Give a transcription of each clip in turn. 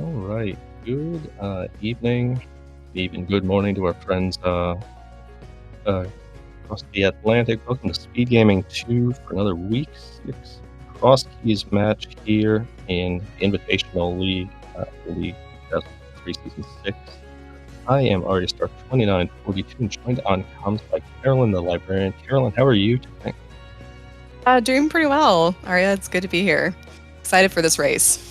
All right. Good evening, even good morning to our friends uh, across the Atlantic. Welcome to Speed Gaming 2 for another week 6 cross keys match here in the Invitational League, League 2003 Season 6. I am Arya Star 2942 and joined on comms by Carolyn the Librarian. Carolyn, how are you today? Doing pretty well, Arya. It's good to be here. Excited for this race.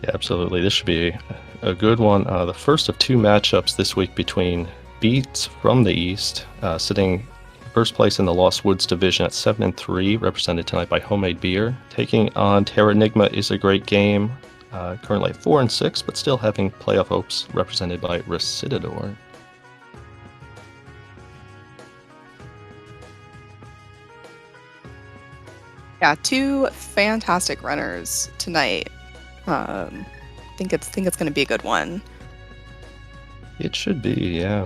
Yeah, absolutely. This should be a good one. The first of two matchups this week between Beats from the East, sitting first place in the Lost Woods division at 7-3, represented tonight by Homemade Beer. Taking on Terranigma is a great game, currently at 4-6, but still having playoff hopes, represented by Recidador. Yeah, two fantastic runners tonight. Think it's going to be a good one. It should be, yeah.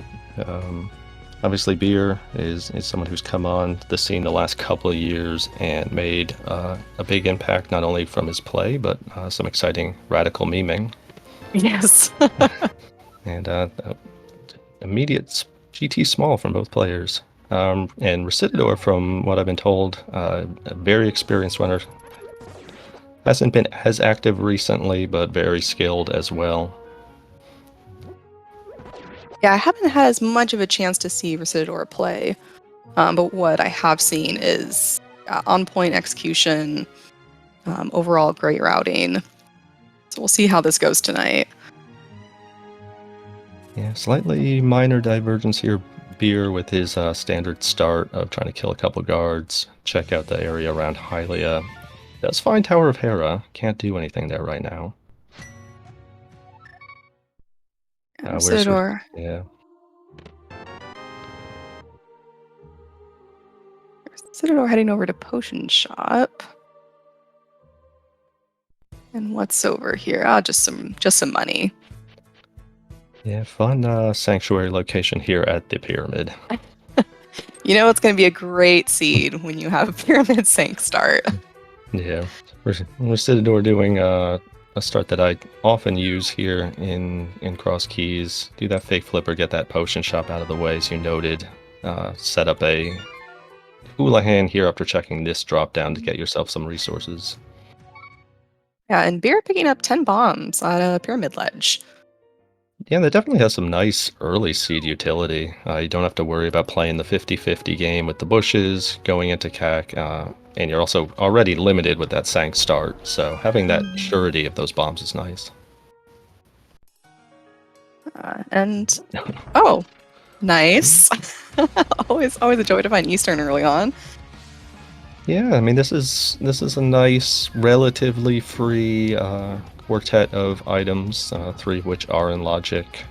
Obviously, Beer is someone who's come on the scene the last couple of years and made a big impact, not only from his play, but some exciting radical memeing. Yes. And immediate GT small from both players. And Recidador, from what I've been told, a very experienced runner. Hasn't been as active recently, but very skilled as well. Yeah, I haven't had as much of a chance to see Recidador play, but what I have seen is on-point execution, overall great routing. So we'll see how this goes tonight. Yeah, slightly minor divergence here. Beer with his standard start of trying to kill a couple guards, check out the area around Hylia. Does find Tower of Hera, can't do anything there right now. Recidador. Yeah. Recidador heading over to Potion Shop. And what's over here? Just some money. Yeah, fun sanctuary location here at the pyramid. You know it's going to be a great seed when you have a pyramid sank start. Yeah, Recidador doing a start that I often use here in cross keys. Do that fake flipper, get that potion shop out of the way, as you noted. Set up a Houlihan here after checking this drop down to get yourself some resources. Yeah, and Beer picking up 10 bombs at a pyramid ledge. Yeah, that definitely has some nice early seed utility. You don't have to worry about playing the 50-50 game with the bushes, going into CAC, and you're also already limited with that sank start, so having that surety of those bombs is nice. Oh, nice. always a joy to find Eastern early on. Yeah, I mean, this is a nice, relatively free quartet of items, 3 of which are in logic.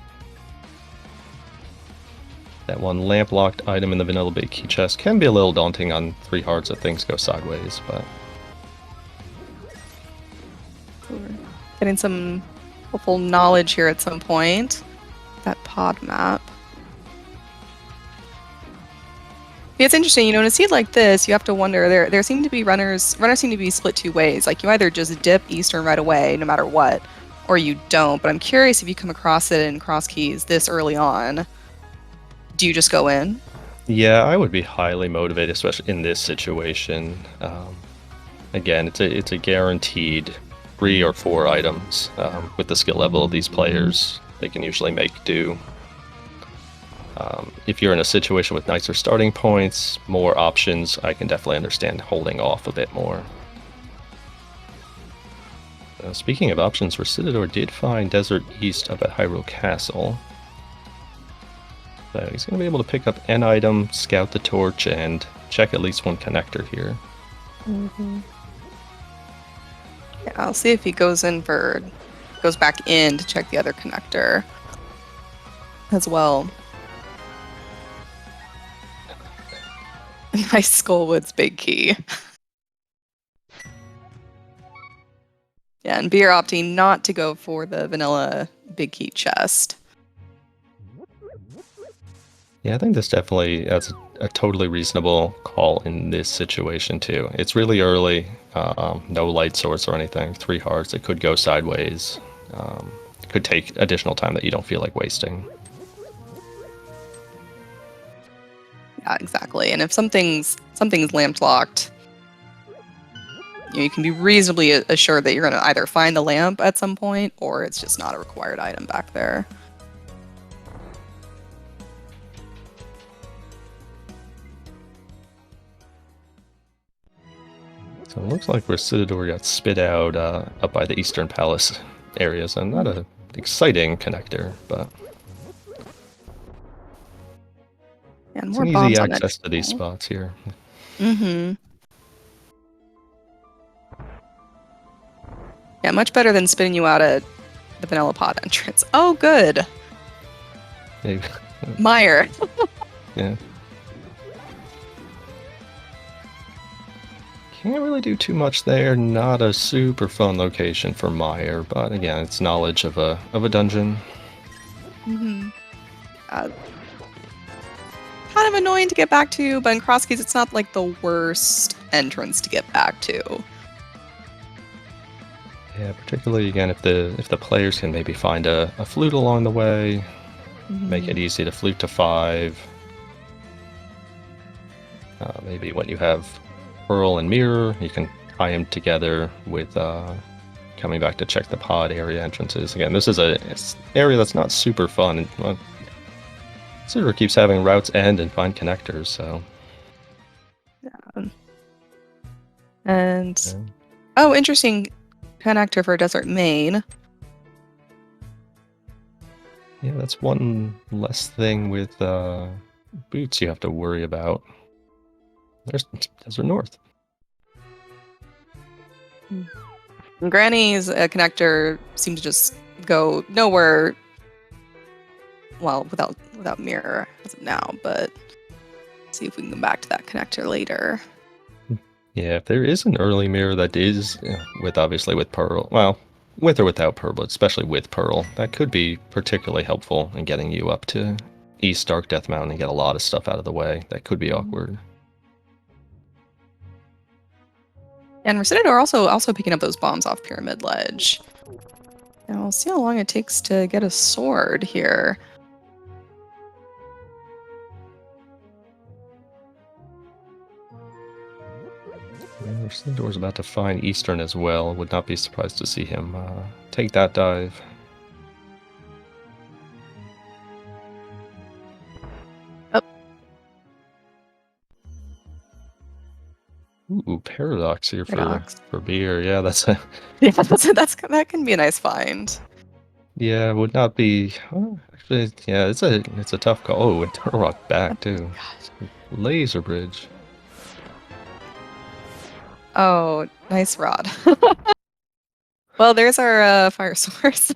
That one lamp-locked item in the vanilla big key chest can be a little daunting on 3 hearts if things go sideways, but... Getting some helpful knowledge here at some point. That pod map. It's interesting, in a seed like this, you have to wonder, there seem to be runners seem to be split two ways. Like, you either just dip Eastern right away, no matter what, or you don't. But I'm curious if you come across it in cross keys this early on. Do you just go in? Yeah, I would be highly motivated, especially in this situation. Again, it's a guaranteed 3 or 4 items. With the skill level of these players, they can usually make do. If you're in a situation with nicer starting points, more options, I can definitely understand holding off a bit more. Speaking of options, Recidador did find Desert East up at Hyrule Castle. So he's going to be able to pick up an item, scout the torch, and check at least one connector here. Mm-hmm. Yeah, I'll see if he goes back in to check the other connector as well. Nice Skullwood's big key. Yeah, and Beer opting not to go for the vanilla big key chest. Yeah, I think this definitely that's a totally reasonable call in this situation too. It's really early, no light source or anything. 3 hearts, it could go sideways. could take additional time that you don't feel like wasting. Yeah, exactly. And if something's lamp locked, you can be reasonably assured that you're going to either find the lamp at some point or it's just not a required item back there. So it looks like Recidador got spit out up by the Eastern Palace area, so not an exciting connector, but And it's more an easy bombs on access to these entry. spots here. Mm-hmm. Yeah, much better than spitting you out at the vanilla pod entrance. Oh, good. Maybe. Meyer. Yeah. Can't really do too much there. Not a super fun location for Meyer, but again, it's knowledge of a dungeon. Mm-hmm. Kind of annoying to get back to, but in Cross Keys, it's not like the worst entrance to get back to. Yeah, particularly again if the players can maybe find a flute along the way, make it easy to flute to 5. Maybe when you have Pearl and Mirror, you can tie them together with coming back to check the pod area entrances. Again, this is an area that's not super fun. And, well, Silver keeps having routes end and find connectors, so. Yeah. And oh, interesting connector for Desert Main. Yeah, that's one less thing with boots you have to worry about. There's Desert North. And Granny's connector seemed to just go nowhere. Well, without Mirror as of now, but let's see if we can come back to that connector later. Yeah, if there is an early mirror that is obviously with Pearl, well, with or without Pearl, but especially with Pearl, that could be particularly helpful in getting you up to East Dark Death Mountain and get a lot of stuff out of the way. That could be awkward. And Recidador also picking up those bombs off Pyramid Ledge. Now we'll see how long it takes to get a sword here. Recidador's about to find Eastern as well. Would not be surprised to see him take that dive. Ooh, Paradox here for beer. Yeah, that's a yeah, that can be a nice find. Yeah, would not be. Actually, yeah, it's a tough call. Oh, and Turrock back too. Laser bridge. Oh, nice rod. Well, there's our fire source.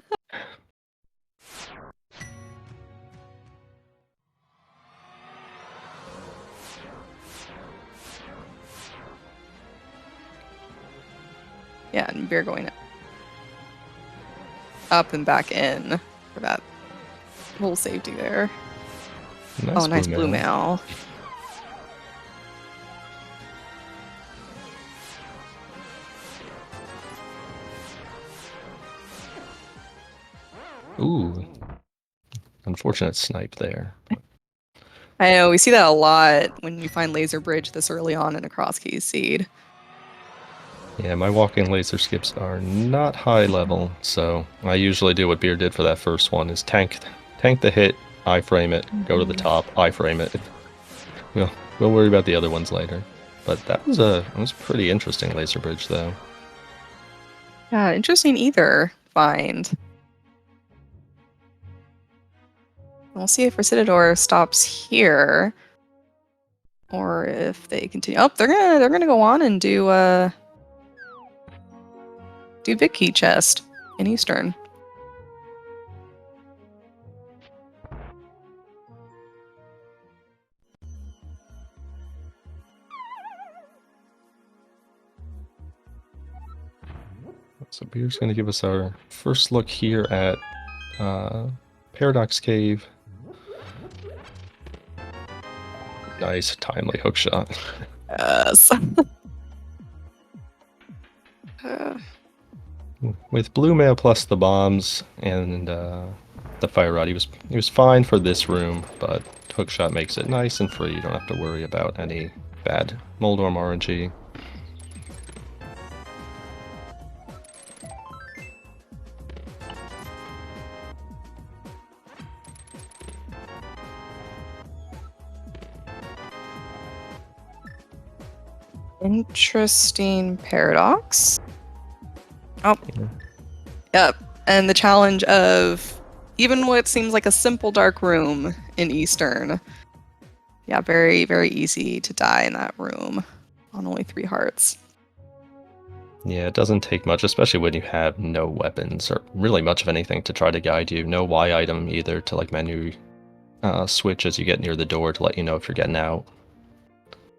Yeah, and beer going up and back in for that little safety there. Nice blue mail. Ooh, unfortunate snipe there. I know, we see that a lot when you find Laser Bridge this early on in a Cross Keys seed. Yeah, my walking laser skips are not high level, so I usually do what Beer did for that first one, is tank the hit, iframe it, go to the top, iframe it. We'll worry about the other ones later. But that was pretty interesting laser bridge though. Yeah, interesting either find. We'll see if Recidador stops here, or if they continue. Oh, they're gonna go on and do Big Key Chest in Eastern. So Beer's going to give us our first look here at Paradox Cave. Nice, timely hook shot. Yes. With blue mail plus the bombs and the fire rod, he was fine for this room, but hookshot makes it nice and free. You don't have to worry about any bad Moldorm RNG. Interesting paradox. Oh, Yeah. yep. And the challenge of even what seems like a simple dark room in Eastern. Yeah, very, very easy to die in that room on only 3 hearts. Yeah, it doesn't take much, especially when you have no weapons or really much of anything to try to guide you. No Y item either to like menu switch as you get near the door to let you know if you're getting out.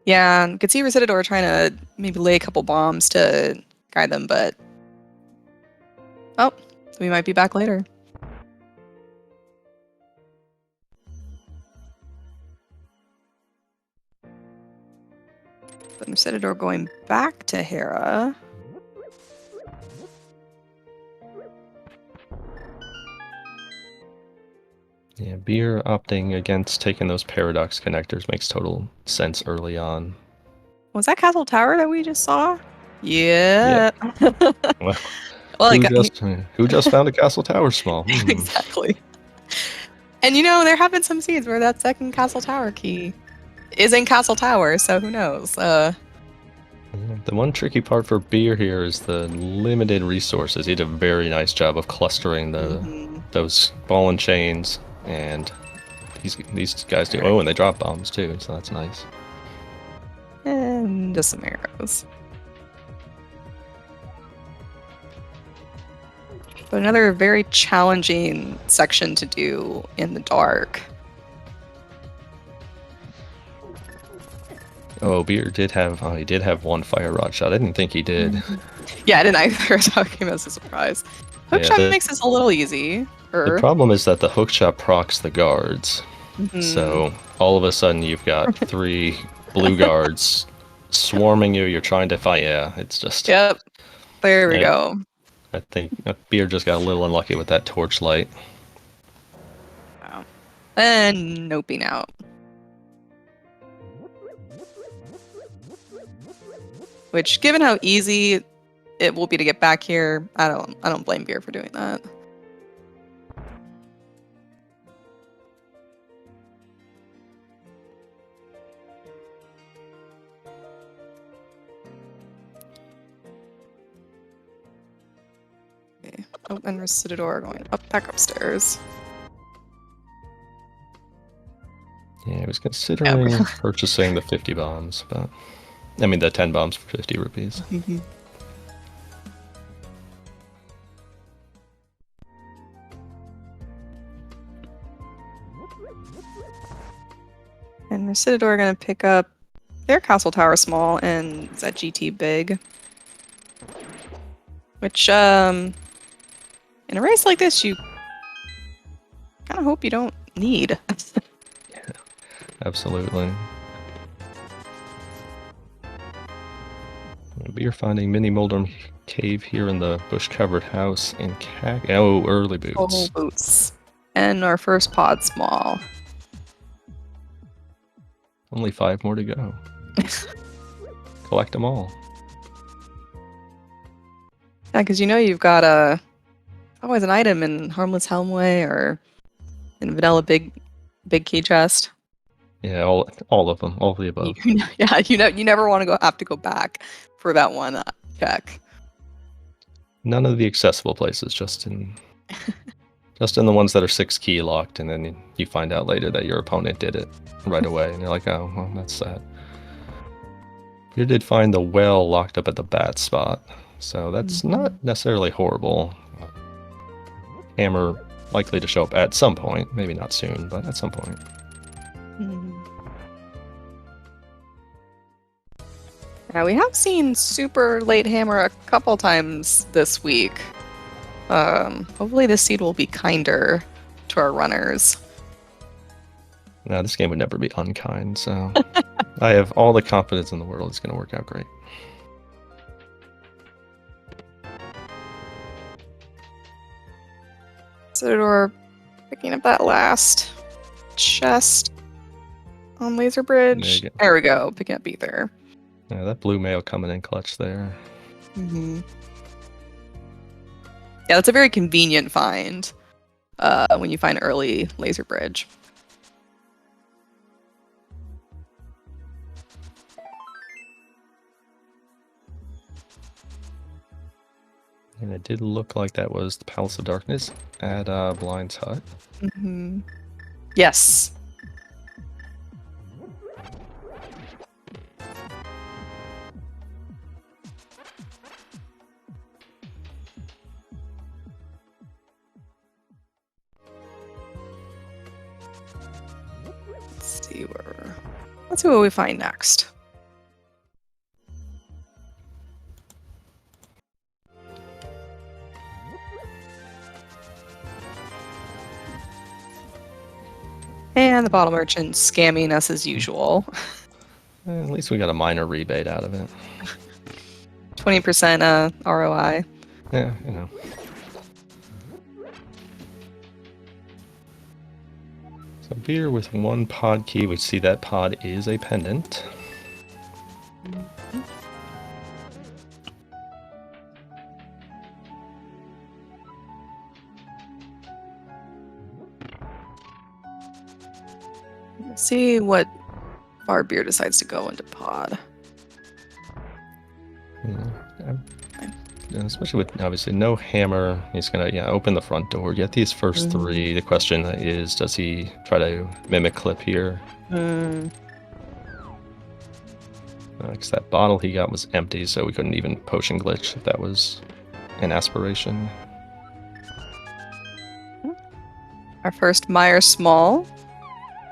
Yeah, you could see Residador trying to maybe lay a couple bombs to guide them, but oh, we might be back later. But Residador going back to Hera. Yeah, Beer opting against taking those paradox connectors makes total sense early on. Was that Castle Tower that we just saw? Yeah. Well, Well, who just found a castle tower small? Exactly. And there have been some seeds where that second Castle Tower key is in Castle Tower, so who knows? Yeah, the one tricky part for Beer here is the limited resources. He did a very nice job of clustering those ball and chains, and these guys do. Oh, and they drop bombs too, so that's nice. And just some arrows. But another very challenging section to do in the dark. Oh, Beer did have one fire rod shot. I didn't think he did. Yeah, I didn't either. So came as a surprise. Hookshot makes this a little easy. The problem is that the hookshot procs the guards. So all of a sudden you've got 3 blue guards swarming you. You're trying to fight. Yeah, it's just. Yep. There we go. I think Beer just got a little unlucky with that torchlight. Wow. And noping out. Which, given how easy it will be to get back here, I don't blame Beer for doing that. Okay. Oh, and Residador going back upstairs. Yeah, I was considering purchasing the 50 bombs, but I mean the 10 bombs for 50 rupees. And Residador are going to pick up their Castle Tower small and that GT big. Which, in a race like this, you kind of hope you don't need. Yeah, absolutely. We are finding mini Moldorm cave here in the bush-covered house in Oh, early boots. Oh, boots. And our first pod small. Only 5 more to go. Collect them all. Yeah, because you've got always an item in Harmless Helmway or in Vanilla Big Key Chest. Yeah, all of them, all of the above. Yeah, you never want to have to go back for that one check. None of the accessible places, just in the ones that are 6 key locked, and then you find out later that your opponent did it right away, and you're like, oh, well, that's sad. You did find the well locked up at the bat spot, so that's not necessarily horrible. Hammer likely to show up at some point, maybe not soon, but at some point. Yeah, we have seen super late hammer a couple times this week. Hopefully this seed will be kinder to our runners. No, this game would never be unkind, so I have all the confidence in the world it's going to work out great. Isidore picking up that last chest on Laser Bridge. There we go, picking up Ether. Yeah, that blue mail coming in clutch there. Mm-hmm. Yeah, that's a very convenient find when you find early Laser Bridge. And it did look like that was the Palace of Darkness at Blind's Hut. Mm-hmm. Yes. Let's see what we find next. And the bottle merchant scamming us as usual. At least we got a minor rebate out of it. 20% ROI. Yeah, you know. So beer with one pod key, we see that pod is a pendant. Let's see what our beer decides to go into pod. Especially with obviously no hammer, he's gonna open the front door, get these first three. The question is, does he try to mimic clip here? Because that bottle he got was empty, so we couldn't even potion glitch if that was an aspiration. Our first Meyer Small,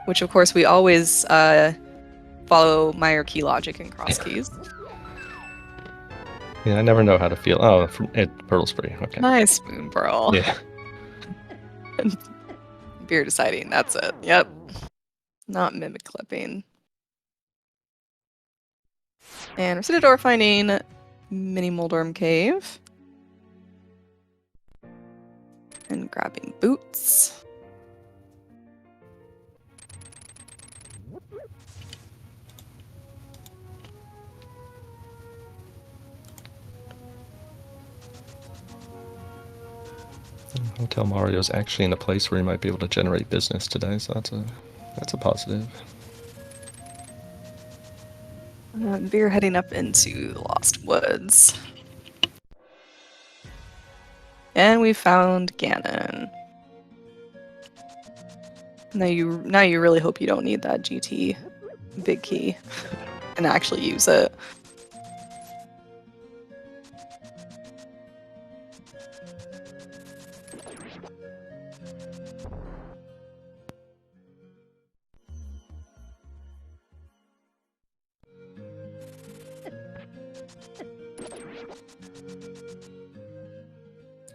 which of course we always follow Meyer key logic and cross keys. Yeah, I never know how to feel. Oh, Pearl's free. Okay. Nice spoon pearl. Yeah. Beer deciding. That's it. Yep. Not mimic clipping. And Recidador finding Mini Moldorm Cave. And grabbing boots. Hotel Mario's actually in a place where he might be able to generate business today, so that's a positive. Beer heading up into the Lost Woods. And we found Ganon. Now you really hope you don't need that GT big key and actually use it.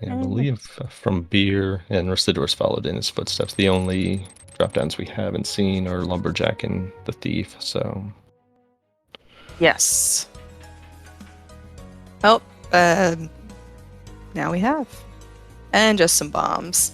Yeah, I believe from Beer and Recidor's followed in his footsteps. The only drop-downs we haven't seen are Lumberjack and the Thief, so... Yes. Oh, now we have. And just some bombs.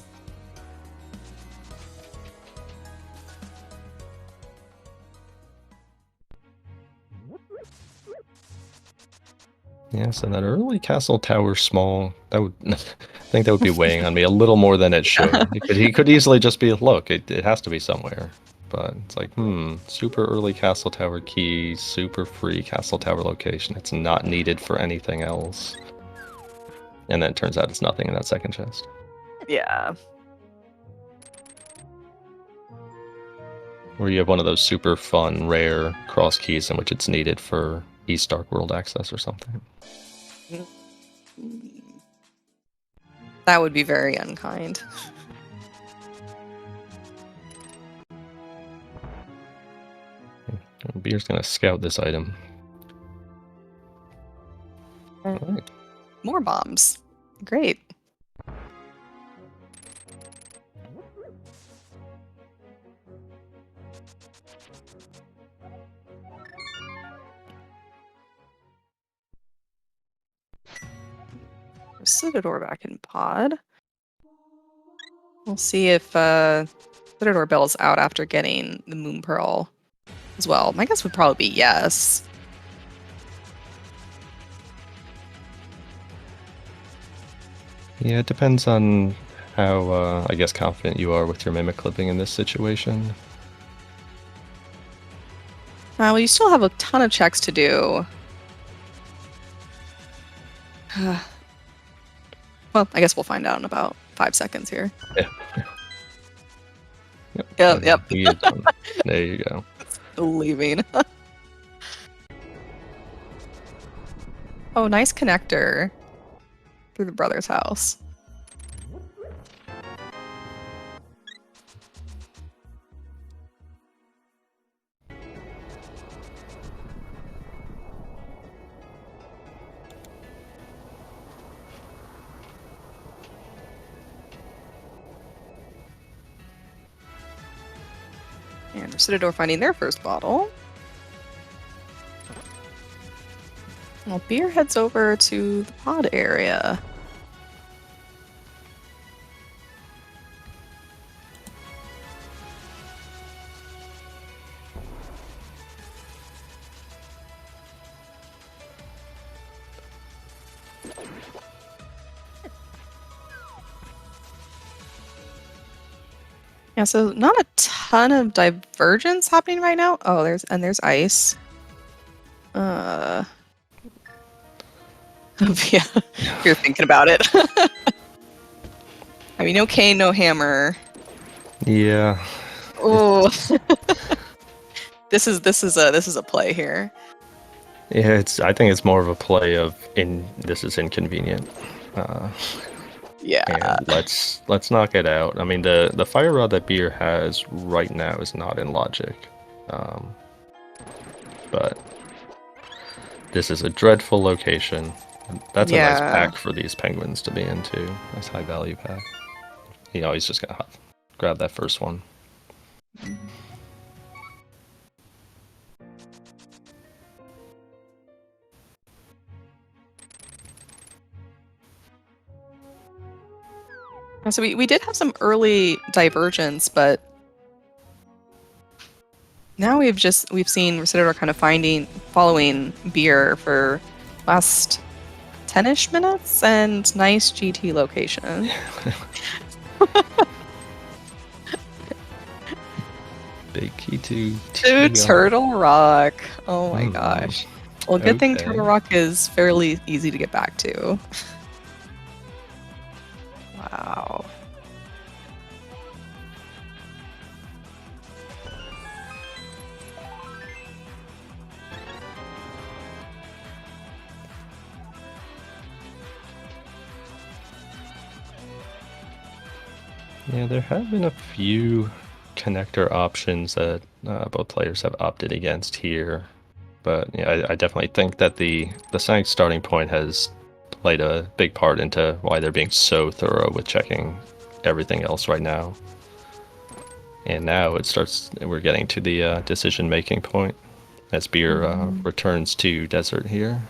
Yeah, so that early castle tower small, that would... I think that would be weighing on me a little more than it should. He could easily just be, look, it has to be somewhere. But it's like, super early castle tower key, super free castle tower location. It's not needed for anything else. And then it turns out it's nothing in that second chest. Yeah. Or you have one of those super fun, rare cross keys in which it's needed for East Dark World access or something. That would be very unkind. Beer's gonna scout this item. All right. More bombs. Great. Recidador back in pod. We'll see if Citador Bell's out after getting the Moon Pearl as well. My guess would probably be yes. Yeah, it depends on how, I guess, confident you are with your mimic clipping in this situation. Well, you still have a ton of checks to do. Well, I guess we'll find out in about 5 seconds here. Yeah. Yep. He is done. There you go. Leaving. Oh, nice connector through the brother's house. And Recidador finding their first bottle. Well, Beer heads over to the pod area. Yeah, so not a ton of divergence happening right now. Oh, there's ice. Yeah, you're thinking about it. I mean, no cane, no hammer. Yeah. Oh, this is a play here. Yeah, I think it's more of a play of this is inconvenient. Yeah. And let's knock it out. I mean, the fire rod that Beer has right now is not in logic. But this is a dreadful location. That's a nice pack for these penguins to be in too. Nice high value pack. He's just gonna grab that first one. So we did have some early divergence, but now we've seen Recidador kind of following Beer for last 10-ish minutes, and nice GT location. Big key to Turtle Rock. Oh my gosh. Well, good thing Turtle Rock is fairly easy to get back to. Wow. Yeah, there have been a few connector options that both players have opted against here, but yeah, I definitely think that the Sank starting point has played a big part into why they're being so thorough with checking everything else right now. And now we're getting to the decision-making point as Beer returns to Desert here.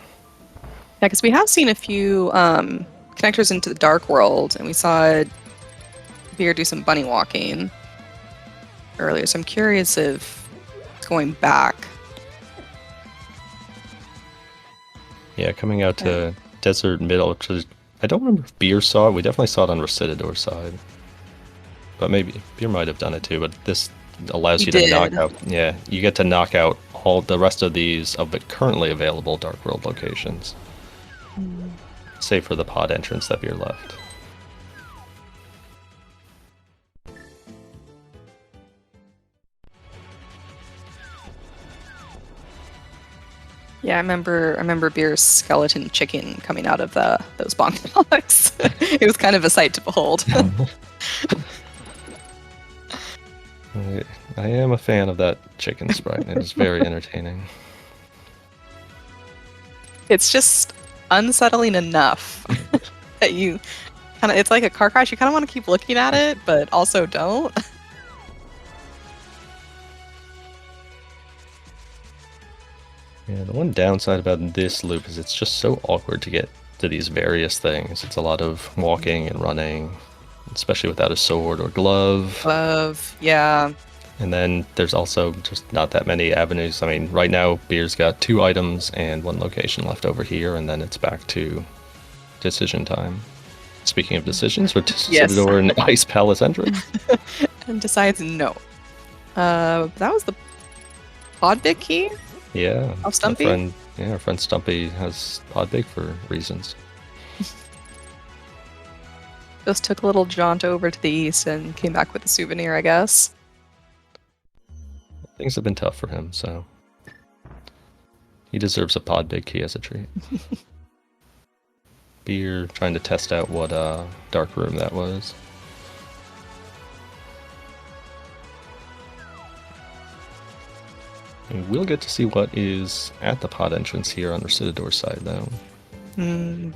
Yeah, because we have seen a few connectors into the Dark World, and we saw Beer do some bunny walking earlier, so I'm curious if it's going back. Yeah, coming out to Desert Middle, because I don't remember if Beer saw it. We definitely saw it on Recidador's side. But maybe Beer might have done it too, but this allows you to knock out... Yeah, you get to knock out all the rest of these of the currently available Dark World locations. Save for the pod entrance that Beer left. Yeah, I remember Beer's skeleton chicken coming out of those bonk blocks. It was kind of a sight to behold. I am a fan of that chicken sprite. It is very entertaining. It's just unsettling enough that you it's like a car crash. You kind of want to keep looking at it, but also don't. Yeah, the one downside about this loop is it's just so awkward to get to these various things. It's a lot of walking and running, especially without a sword or glove. Yeah. And then there's also just not that many avenues. I mean, right now, Beer's got 2 items and 1 location left over here, and then it's back to decision time. Speaking of decisions, we're Yes. Citador and Ice Palace entrance. And decides no. That was the pod big key? Yeah. Of Stumpy? Our friend Stumpy has pod big for reasons. Just took a little jaunt over to the east and came back with a souvenir, I guess. Things have been tough for him, so he deserves a pod big key as a treat. Beer trying to test out what dark room that was. And we'll get to see what is at the pod entrance here on Recidador's side, though.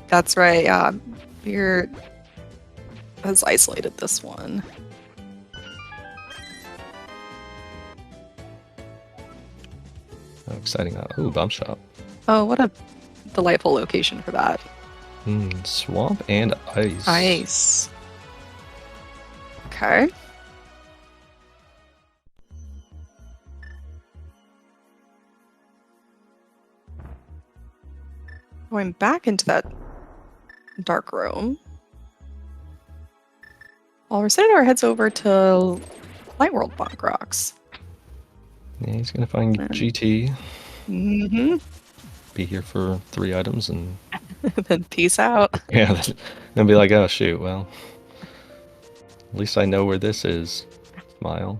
That's right, yeah. Beer has isolated this one. How exciting. Ooh, bomb shop. Oh, what a delightful location for that. Swamp and ice. Ice. Okay. Going back into that dark room. While Recidador heads over to Light World Bonk Rocks. Yeah, he's gonna find GT. Mm-hmm. Be here for 3 items and then peace out. Yeah, then be like, oh shoot, well, at least I know where this is. Smile.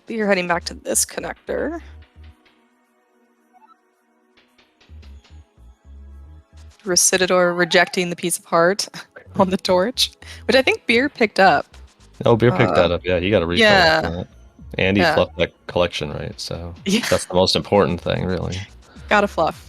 You're heading back to this connector. Recidador rejecting the piece of heart on the torch, which I think Beer picked up. Oh, Beer picked that up. Yeah, he got a refill. Yeah. That. And he fluffed that collection, right? So yeah. That's the most important thing, really. Gotta fluff.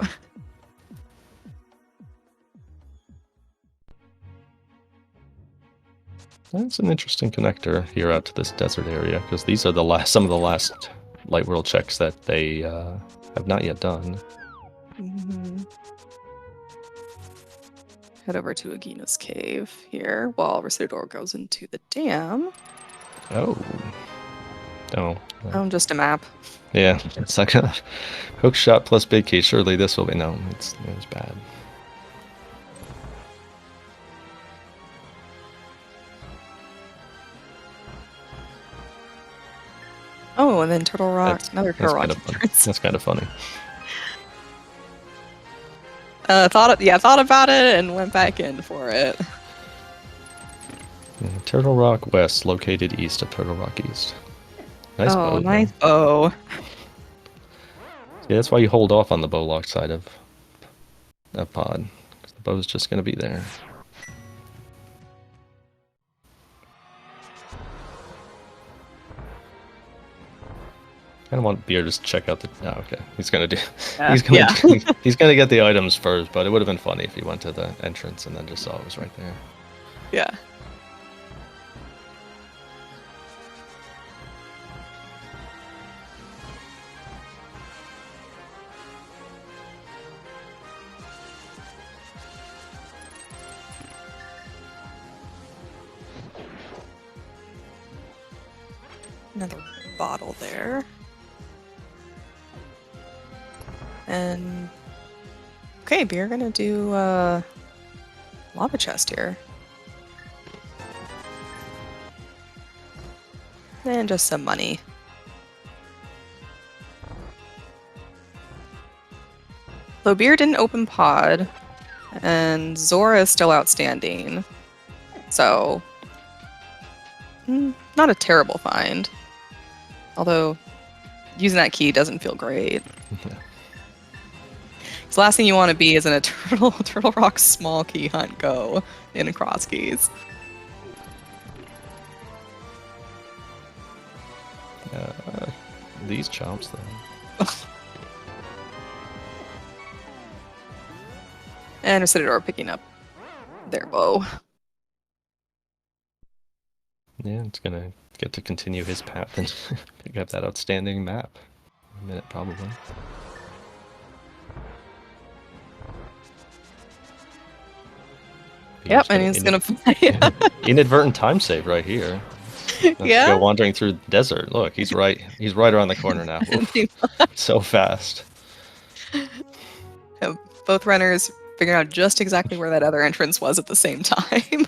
That's an interesting connector here out to this desert area, because these are some of the last Light World checks that they have not yet done. Mm-hmm. Head over to Agina's cave here while Recidador goes into the dam. Oh. Just a map. Yeah, it's like a hook shot plus big key. Surely this will be no. It was bad. Oh, and then Turtle Rock. Another Turtle Rock entrance. That's kind of funny. Thought about it and went back in for it. Yeah, Turtle Rock West, located east of Turtle Rock East. Nice bow. Nice bow. Yeah, that's why you hold off on the bow lock side of that pod, because the bow's just going to be there. I don't want Beer to check out the. Oh, okay. He's gonna do. He's gonna get the items first, but it would have been funny if he went to the entrance and then just saw it was right there. Yeah. Another bottle there. And okay, Beer gonna do lava chest here. And just some money. So Beer didn't open pod, and Zora is still outstanding. So not a terrible find. Although using that key doesn't feel great. The last thing you want to be is in a Turtle Rock small key hunt go in cross keys. These chomps, though. And Recidador picking up their bow. Yeah, it's gonna get to continue his path and pick up that outstanding map. In a minute, probably. Yep, and he's gonna fly. Inadvertent time save right here. Yeah. Go wandering through the desert. Look, he's right around the corner now. So fast. Both runners figuring out just exactly where that other entrance was at the same time.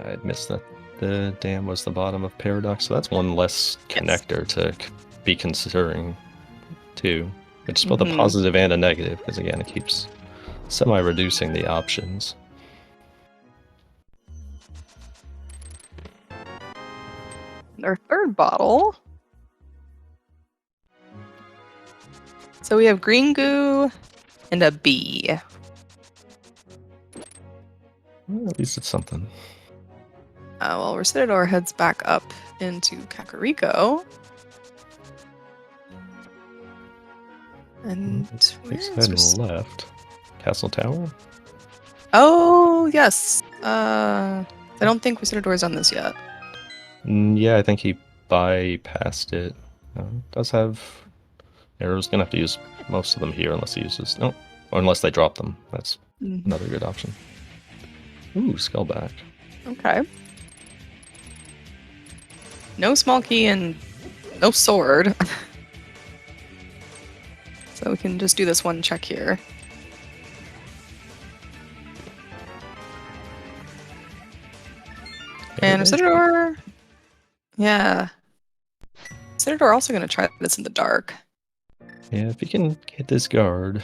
I'd missed that the dam was the bottom of Paradox, so that's one less connector to be considering too. Which is both a positive and a negative, because again, it keeps semi-reducing the options. And our third bottle. So we have green goo and a bee. Well, at least it's something. Well, Recidador heads back up into Kakariko. And Takes head left. Castle Tower? Oh, yes. I don't think Recidador's on this yet. Yeah, I think he bypassed it. Does have arrows. Gonna have to use most of them here unless he uses or unless they drop them. That's another good option. Ooh, Skullback. Okay. No small key and no sword. So we can just do this one check here. And Recidador... Yeah. Recidador also going to try this in the dark. Yeah, if he can hit this guard...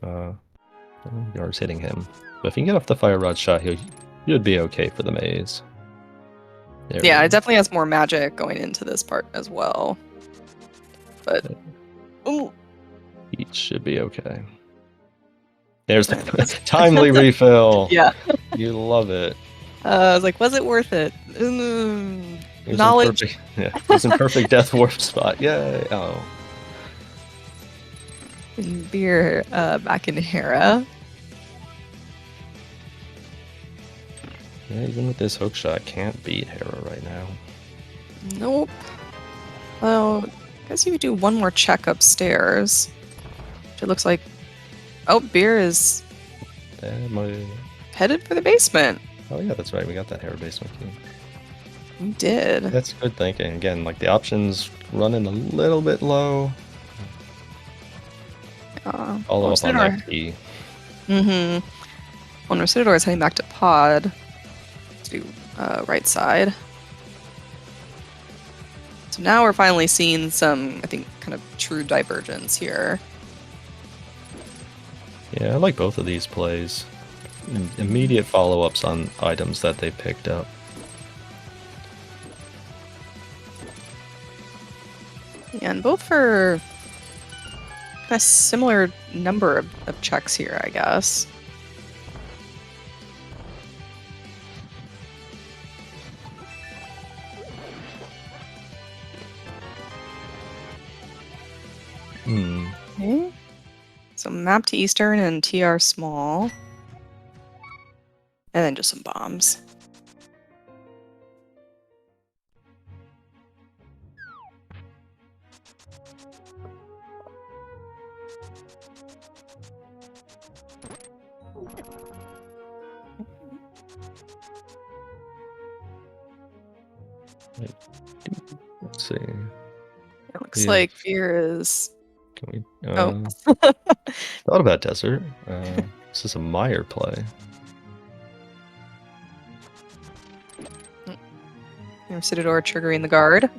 guard's hitting him. But if he can get off the Fire Rod shot, he'd be okay for the maze. Yeah, it definitely has more magic going into this part as well. But... Ooh. Each should be okay. There's the timely refill. Yeah. You love it. I was like, was it worth it? Knowledge. It was in perfect death warp spot. Yay. Oh. And Beer back in Hera. Yeah, even with this hook shot, can't beat Hera right now. Nope. Well, I guess you could do one more check upstairs. It looks like, Beer is headed for the basement. Oh yeah, that's right. We got that Hera basement key. We did. That's good thinking. Again, like the options running a little bit low. Follow up on that key. When Recidador is heading back to pod, let's do right side. So now we're finally seeing some, I think, kind of true divergence here. Yeah, I like both of these plays. Immediate follow-ups on items that they picked up. Yeah, and both for a similar number of checks here, I guess. Okay. So map to eastern and TR small. And then just some bombs. Let's see. It looks like Fear is... Can we... thought about desert. This is a Meyer play. Recidador triggering the guard.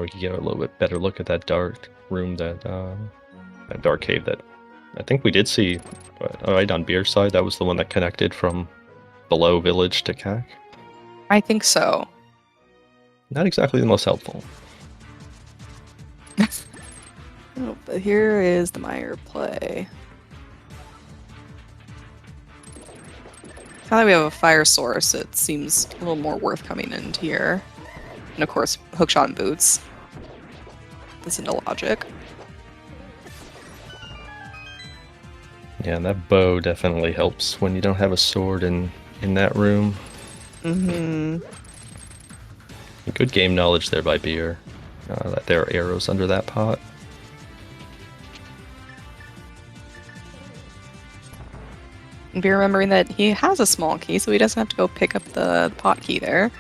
We could get a little bit better look at that dark room, that dark cave that I think we did see right on Beer's side. That was the one that connected from below village to CAC. I think so. Not exactly the most helpful. Oh, but here is the Meyer play. Now that we have a fire source, it seems a little more worth coming in here. And of course, hookshot and boots. This into logic. Yeah, that bow definitely helps when you don't have a sword in that room. Mm-hmm. Good game knowledge there by Beer. That there are arrows under that pot. And be remembering that he has a small key, so he doesn't have to go pick up the pot key there.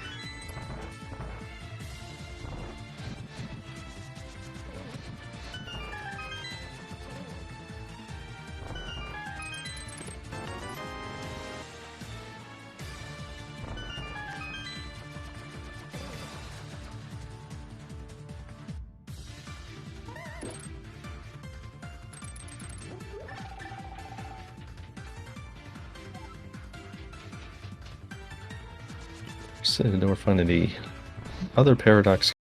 Sit the door finding the other paradox